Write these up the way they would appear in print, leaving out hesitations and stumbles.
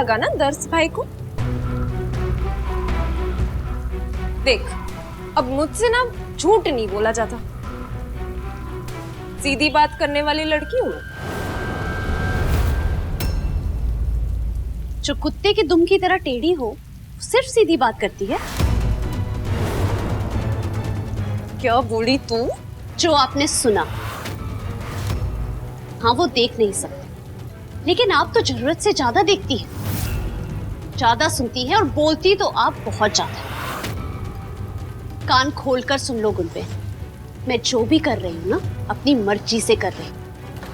लगा ना दर्श भाई को। देख, अब मुझसे ना झूठ नहीं बोला जाता, सीधी बात करने वाली लड़की हूँ। जो कुत्ते के दुम की तरह टेढ़ी हो सिर्फ सीधी बात करती है। क्या बोली तू? जो आपने सुना, हाँ वो देख नहीं सकते, लेकिन आप तो जरूरत से ज्यादा देखती है, ज्यादा सुनती है और बोलती तो आप बहुत ज्यादा। कान खोलकर सुन लो गुलबेन, मैं जो भी कर रही हूँ ना अपनी मर्जी से कर रही हूँ,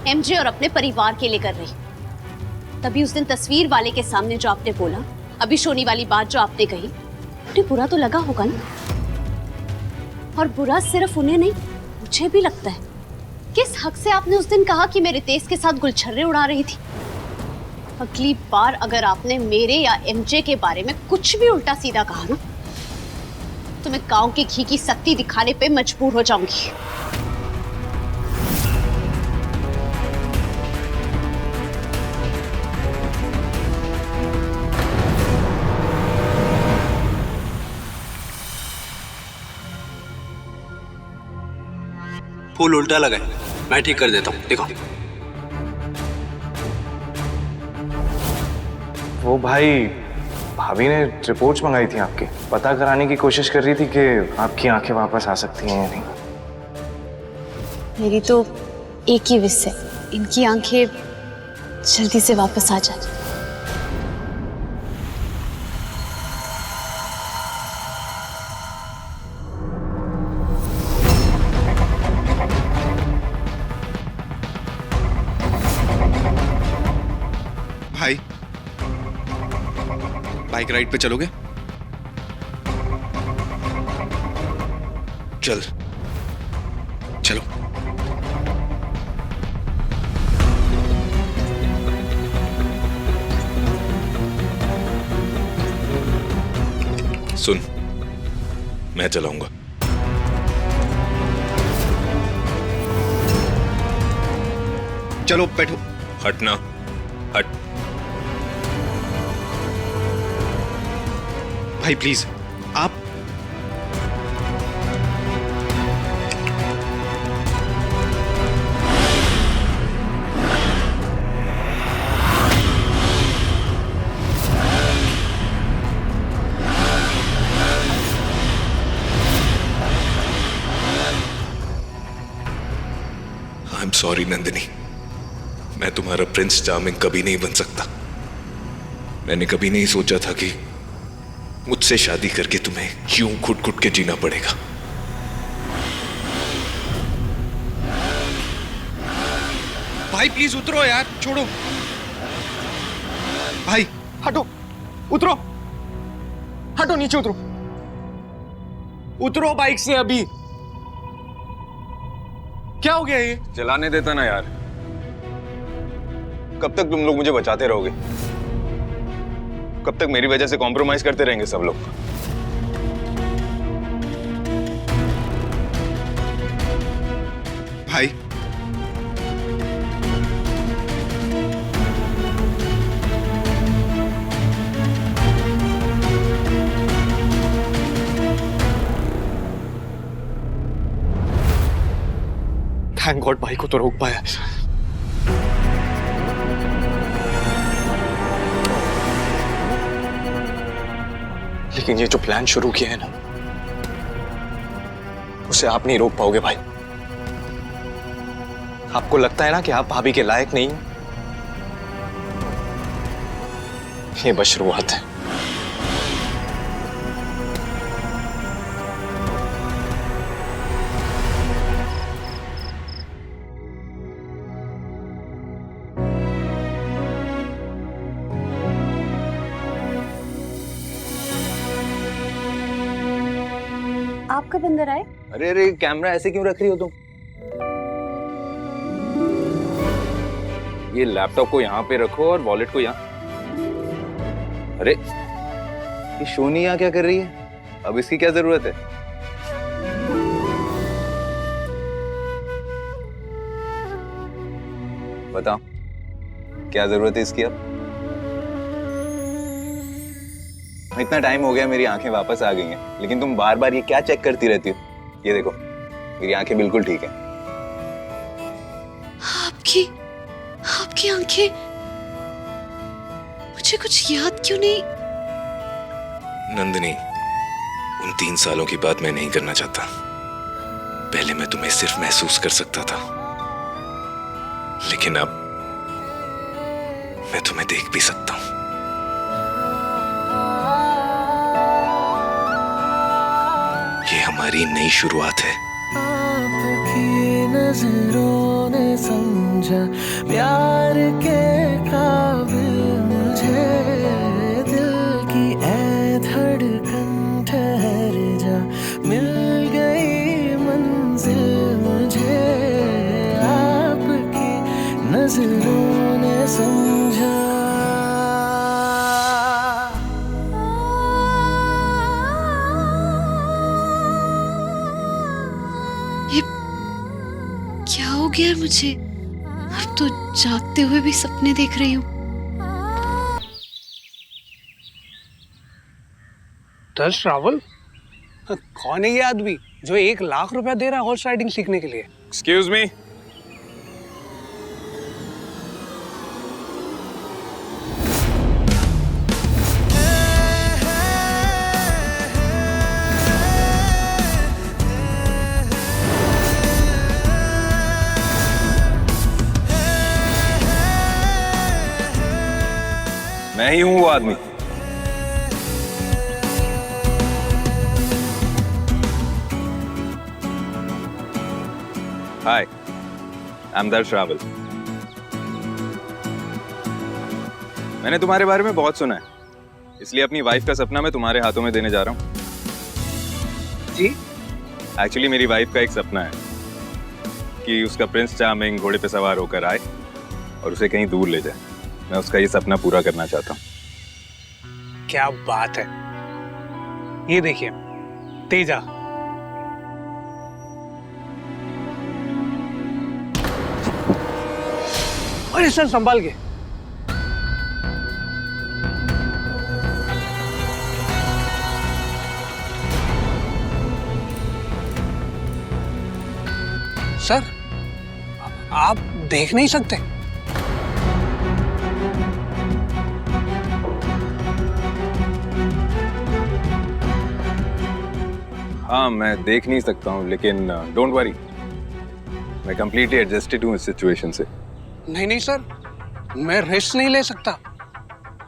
एमजे और अपने परिवार के लिए कर रही हूँ। तभी उस दिन तस्वीर वाले के सामने जो आपने बोला, अभी सोनी वाली बात जो आपने कही, उन्हें बुरा तो लगा होगा ना। और बुरा सिर्फ उन्हें नहीं, मुझे भी लगता है। किस हक से आपने उस दिन कहा कि मैं रितेश के साथ गुलछर्रे उड़ा रही थी? अगली बार अगर आपने मेरे या एमजे के बारे में कुछ भी उल्टा सीधा कहा ना, तो मैं गांव के घी की सत्ती दिखाने पे मजबूर हो जाऊंगी। फूल उल्टा लगा है, मैं ठीक कर देता हूँ, देखो। वो भाई, भाभी ने रिपोर्ट्स मंगाई थी आपकी, पता कराने की कोशिश कर रही थी कि आपकी आंखें वापस आ सकती हैं या नहीं। मेरी तो एक ही विश है, इनकी आंखें जल्दी से वापस आ जाए। भाई, बाइक राइड पे चलोगे? चल चलो। सुन, मैं चलाऊंगा। चलो बैठो। हटना, हट। भाई प्लीज, आप आई एम सॉरी नंदिनी, मैं तुम्हारा प्रिंस चार्मिंग कभी नहीं बन सकता। मैंने कभी नहीं सोचा था कि मुझसे शादी करके तुम्हें यूं घुट घुट के जीना पड़ेगा। भाई प्लीज उतरो यार, छोड़ो। भाई हटो, उतरो, हटो, नीचे उतरो, उतरो बाइक से अभी। क्या हो गया ये? चलाने देता ना यार, कब तक तुम लोग मुझे बचाते रहोगे? कब तक मेरी वजह से कॉम्प्रोमाइज करते रहेंगे सब लोग? भाई थैंक गॉड भाई को तो रोक पाया। लेकिन ये जो प्लान शुरू किया है ना, उसे आप नहीं रोक पाओगे भाई। आपको लगता है ना कि आप भाभी के लायक नहीं, ये बस शुरुआत है। आप कब अंदर आए? अरे अरे, कैमरा ऐसे क्यों रख रही हो तुम? ये लैपटॉप को यहाँ पे रखो और वॉलेट को यहाँ। अरे ये शोनी यहाँ क्या कर रही है? अब इसकी क्या जरूरत है? बताओ, क्या जरूरत है इसकी अब? इतना टाइम हो गया, मेरी आंखें वापस आ गई हैं, लेकिन तुम बार बार ये क्या चेक करती रहती हो? ये देखो, मेरी आंखें बिल्कुल ठीक है। आपकी आपकी आंखें, मुझे कुछ याद क्यों नहीं? नंदिनी, उन 3 सालों की बात मैं नहीं करना चाहता। पहले मैं तुम्हें सिर्फ महसूस कर सकता था, लेकिन अब मैं तुम्हें देख भी सकता हूं। ये हमारी नई शुरुआत है। आपकी नजरों ने समझा प्यार के काबिल मुझे, दिल की ऐ धड़कन ठहर जा, मिल गई मंजिल मुझे, आपकी नजरों ने समझा। क्या हो गया मुझे? अब तो जागते हुए भी सपने देख रही हूँ। दर्श रावल, कौन है ये आदमी जो 1 लाख रुपया दे रहा है हॉर्स राइडिंग सीखने के लिए? Excuse me. मैं ही हूं वो आदमी। हाय, आई एम दर्श रावल। मैंने तुम्हारे बारे में बहुत सुना है, इसलिए अपनी वाइफ का सपना मैं तुम्हारे हाथों में देने जा रहा हूं। जी? एक्चुअली मेरी वाइफ का एक सपना है कि उसका प्रिंस चार्मिंग घोड़े पे सवार होकर आए और उसे कहीं दूर ले जाए। मैं उसका ये सपना पूरा करना चाहता हूँ। क्या बात है। ये देखिए, तेजा। अरे सर, संभाल के। सर, आप देख नहीं सकते? हाँ, मैं देख नहीं सकता हूँ, लेकिन डोंट वरी, मैं कंप्लीटली एडजस्टेड हूँ इस सिचुएशन से। नहीं नहीं सर, मैं रिस्क नहीं ले सकता।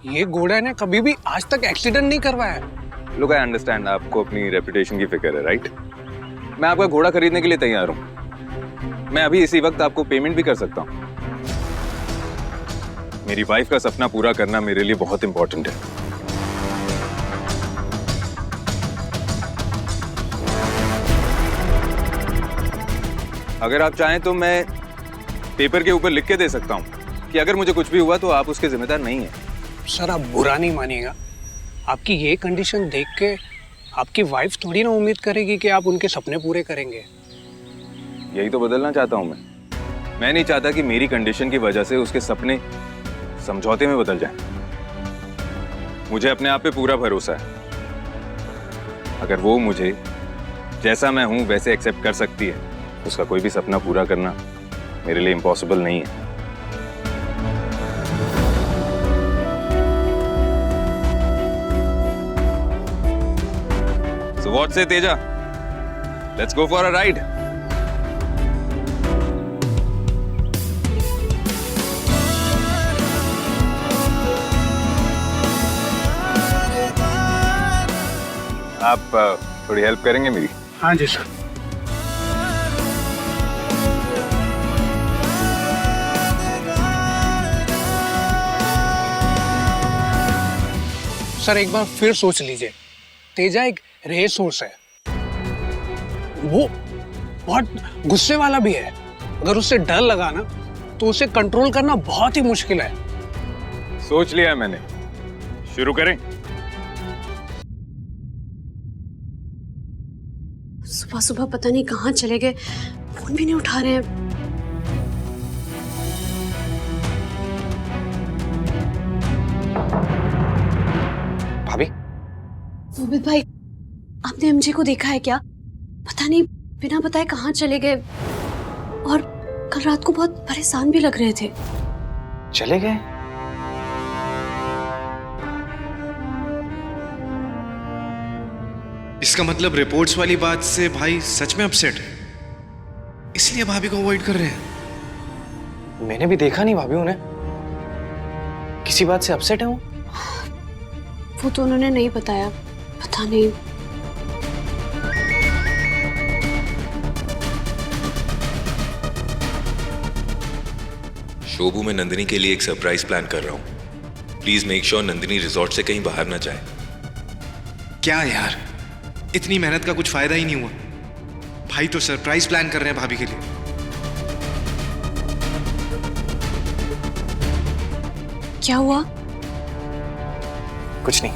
ये घोड़ा ने कभी भी आज तक एक्सीडेंट नहीं करवाया है। लुक, आई अंडरस्टैंड, आपको अपनी रेपुटेशन की फिक्र है, राइट? मैं आपका घोड़ा खरीदने के लिए तैयार हूँ। मैं अभी इसी वक्त आपको पेमेंट भी कर सकता हूँ। मेरी वाइफ का सपना पूरा करना मेरे लिए बहुत इंपॉर्टेंट है। अगर आप चाहें तो मैं पेपर के ऊपर लिख के दे सकता हूं कि अगर मुझे कुछ भी हुआ तो आप उसके जिम्मेदार नहीं हैं। सर, आप बुरा नहीं मानिएगा। आपकी ये कंडीशन देख के आपकी वाइफ थोड़ी ना उम्मीद करेगी कि आप उनके सपने पूरे करेंगे। यही तो बदलना चाहता हूं मैं नहीं चाहता कि मेरी कंडीशन की वजह से उसके सपने समझौते में बदल जाएं। मुझे अपने आप पे पूरा भरोसा है। अगर वो मुझे जैसा मैं हूं वैसे एक्सेप्ट कर सकती है, उसका कोई भी सपना पूरा करना मेरे लिए इम्पॉसिबल नहीं है। So what say, Teja? Let's go for a ride. आप थोड़ी हेल्प करेंगे मेरी? हाँ जी सर। सर, एक बार फिर सोच लीजिए, तेजा एक रेस हॉर्स है। वो बहुत गुस्से वाला भी है। अगर उससे डर लगा ना तो उसे कंट्रोल करना बहुत ही मुश्किल है। सोच लिया मैंने, शुरू करें? सुबह सुबह पता नहीं कहाँ चले गए, फोन भी नहीं उठा रहे हैं। भाभी, मोहित भाई, आपने एमजे को देखा है क्या? पता नहीं बिना बताए कहाँ चले गए, और कल रात को बहुत परेशान भी लग रहे थे। चले गए? इसका मतलब रिपोर्ट्स वाली बात से भाई सच में अपसेट है, इसलिए भाभी को अवॉइड कर रहे हैं। मैंने भी देखा नहीं भाभी उन्हें। किसी बात से अपसेट है वो तो उन्होंने नहीं बताया, पता नहीं। शोभू, मैं नंदिनी के लिए एक सरप्राइज प्लान कर रहा हूं। Please make sure Nandini resort से कहीं बाहर ना जाए। क्या यार, इतनी मेहनत का कुछ फायदा ही नहीं हुआ। भाई तो सरप्राइज प्लान कर रहे हैं भाभी के लिए। क्या हुआ? कुछ नहीं,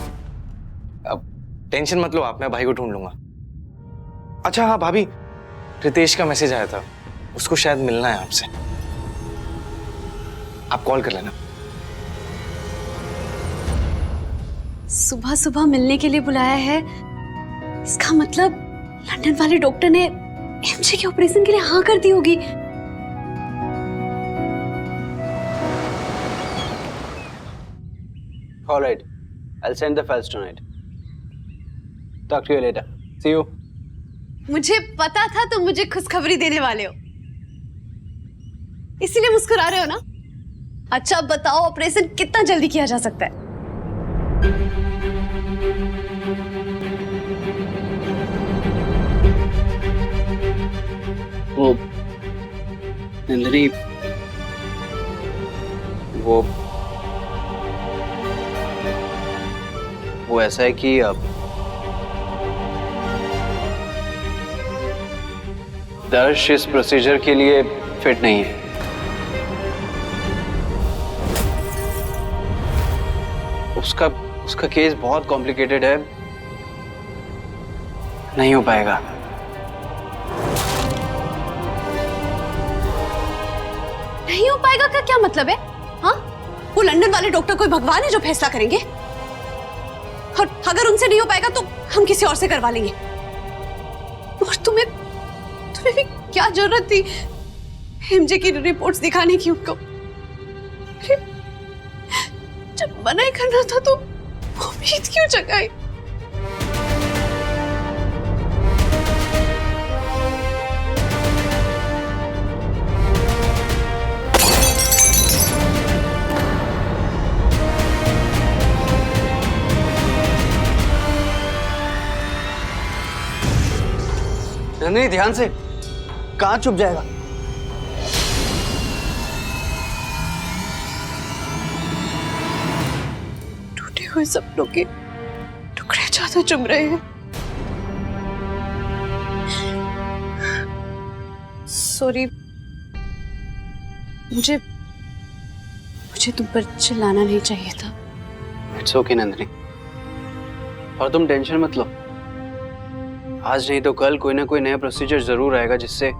अब टेंशन मत लो आप, मैं भाई को ढूंढ लूंगा। अच्छा हाँ भाभी, रितेश का मैसेज आया था, उसको शायद मिलना है आपसे, आप कॉल कर लेना। सुबह सुबह मिलने के लिए बुलाया है, इसका मतलब लंदन वाले डॉक्टर ने एमजे के ऑपरेशन के लिए हाँ कर दी होगी। All right, I'll send the files tonight. Talk to you later. See you. मुझे पता था तुम मुझे खुशखबरी देने वाले हो, इसीलिए मुस्कुरा रहे हो ना? अच्छा अब बताओ, ऑपरेशन कितना जल्दी किया जा सकता है? वो नंदिनी, वो ऐसा है कि अब दर्श इस प्रोसीजर के लिए फिट नहीं है। उसका केस बहुत कॉम्प्लिकेटेड है, नहीं हो पाएगा। नहीं हो पाएगा का क्या मतलब है? हाँ, वो लंदन वाले डॉक्टर कोई भगवान है जो फैसला करेंगे? और अगर उनसे नहीं हो पाएगा तो हम किसी और से करवा लेंगे। और तुम्हें भी क्या जरूरत थी एमजे की रिपोर्ट्स दिखाने की उनको? जब मना ही करना था तो उम्मीद क्यों जगाई? नहीं, ध्यान से, कहाँ चुप जाएगा? टूटे हुए सपनों के टुकड़े ज्यादा चुभ रहे हैं। सॉरी, मुझे तुम पर चिल्लाना नहीं चाहिए था। इट्स ओके नंदिनी, और तुम टेंशन मत लो। आज नहीं तो कल कोई ना कोई नया प्रोसीजर जरूर आएगा जिससे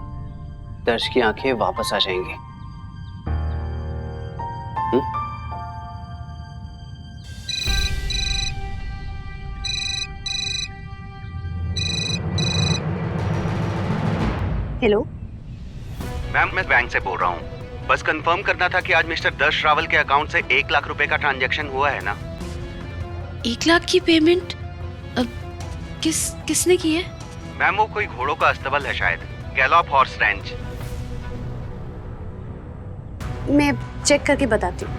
दर्श की आंखें वापस आ जाएंगी। हेलो मैम, मैं बैंक से बोल रहा हूँ। बस कंफर्म करना था कि आज मिस्टर दर्श रावल के अकाउंट से 1 लाख रुपए का ट्रांजैक्शन हुआ है ना? 1 लाख की पेमेंट किसने की है? मैम, वो कोई घोड़ों का अस्तबल है शायद, गैलॉप हॉर्स रेंज। मैं चेक करके बताती हूँ।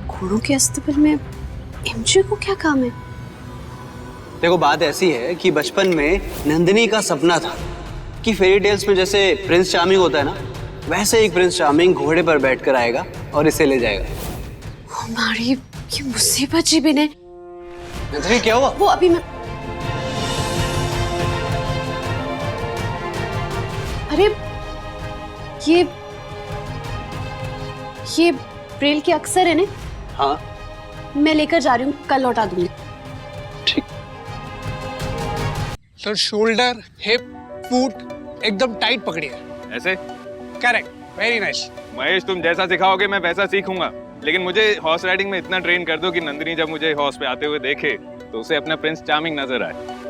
घोड़ों के अस्तबल में एमजे को क्या काम है? देखो, बात ऐसी है कि बचपन में नंदिनी का सपना था कि फेरी टेल्स में जैसे प्रिंस चार्मिंग होता है ना, वैसे एक प्रिंस चार्मिंग घोड़े पर बैठकर आएगा और इसे ले जाएगा। हमारी ये मुसीबत जी भी ने। नंदिनी क्या हुआ? वो अभी मैं, अरे ये ब्रेल के अक्सर है ना? हाँ, मैं लेकर जा रही हूँ, कल लौटा दूंगी। ठीक। सर शोल्डर, हिप, फुट एकदम टाइट पकड़िए। ऐसे? Correct, very nice. महेश, तुम जैसा सिखाओगे मैं वैसा सीखूंगा। लेकिन मुझे हॉर्स राइडिंग में इतना ट्रेन कर दो कि नंदिनी जब मुझे हॉर्स पे आते हुए देखे तो उसे अपना प्रिंस चार्मिंग नजर आए।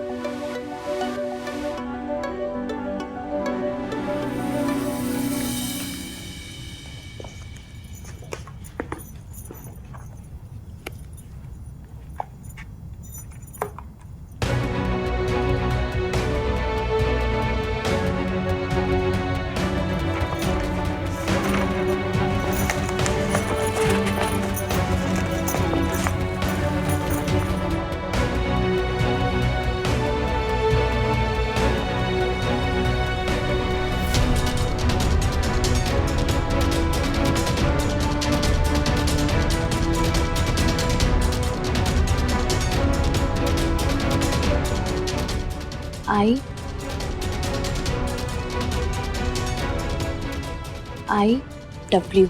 IW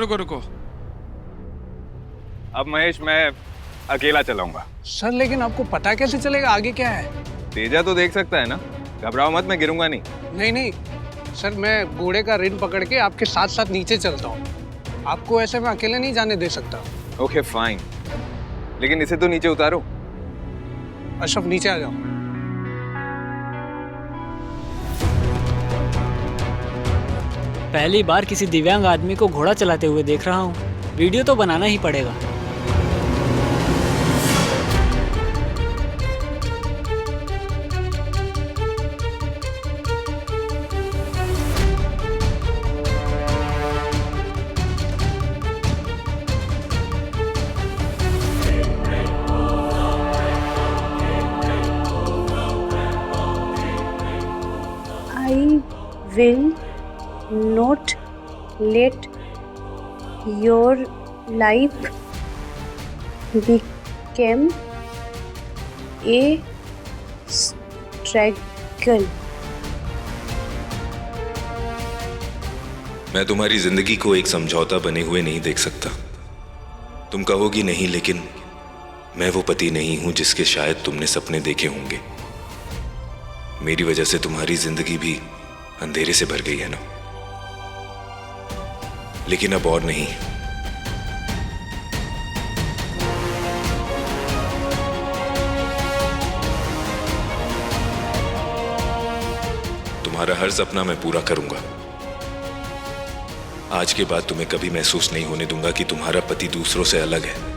रुको। अब महेश मैं अकेला चलाऊंगा। सर लेकिन आपको पता कैसे चलेगा आगे क्या है? तेजा तो देख सकता है ना, घबराओ मत, मैं गिरूंगा नहीं। नहीं सर, मैं घोड़े का रिन पकड़ के आपके साथ साथ नीचे चलता हूँ। आपको ऐसे मैं अकेले नहीं जाने दे सकता। ओके फाइन, लेकिन इसे तो नीचे उतारो। अशरफ नीचे आ जाओ। पहली बार किसी दिव्यांग आदमी को घोड़ा चलाते हुए देख रहा हूँ। वीडियो तो बनाना ही पड़ेगा। I will not let your life become a struggle. मैं तुम्हारी जिंदगी को एक समझौता बने हुए नहीं देख सकता। तुम कहोगी नहीं, लेकिन मैं वो पति नहीं हूं जिसके शायद तुमने सपने देखे होंगे। मेरी वजह से तुम्हारी जिंदगी भी अंधेरे से भर गई है ना, लेकिन अब और नहीं। तुम्हारा हर सपना मैं पूरा करूंगा। आज के बाद तुम्हें कभी महसूस नहीं होने दूंगा कि तुम्हारा पति दूसरों से अलग है।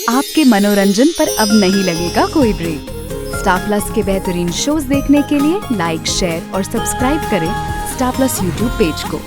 आपके मनोरंजन पर अब नहीं लगेगा कोई ब्रेक। स्टार प्लस के बेहतरीन शोज देखने के लिए लाइक, शेयर और सब्सक्राइब करें स्टार प्लस यूट्यूब पेज को।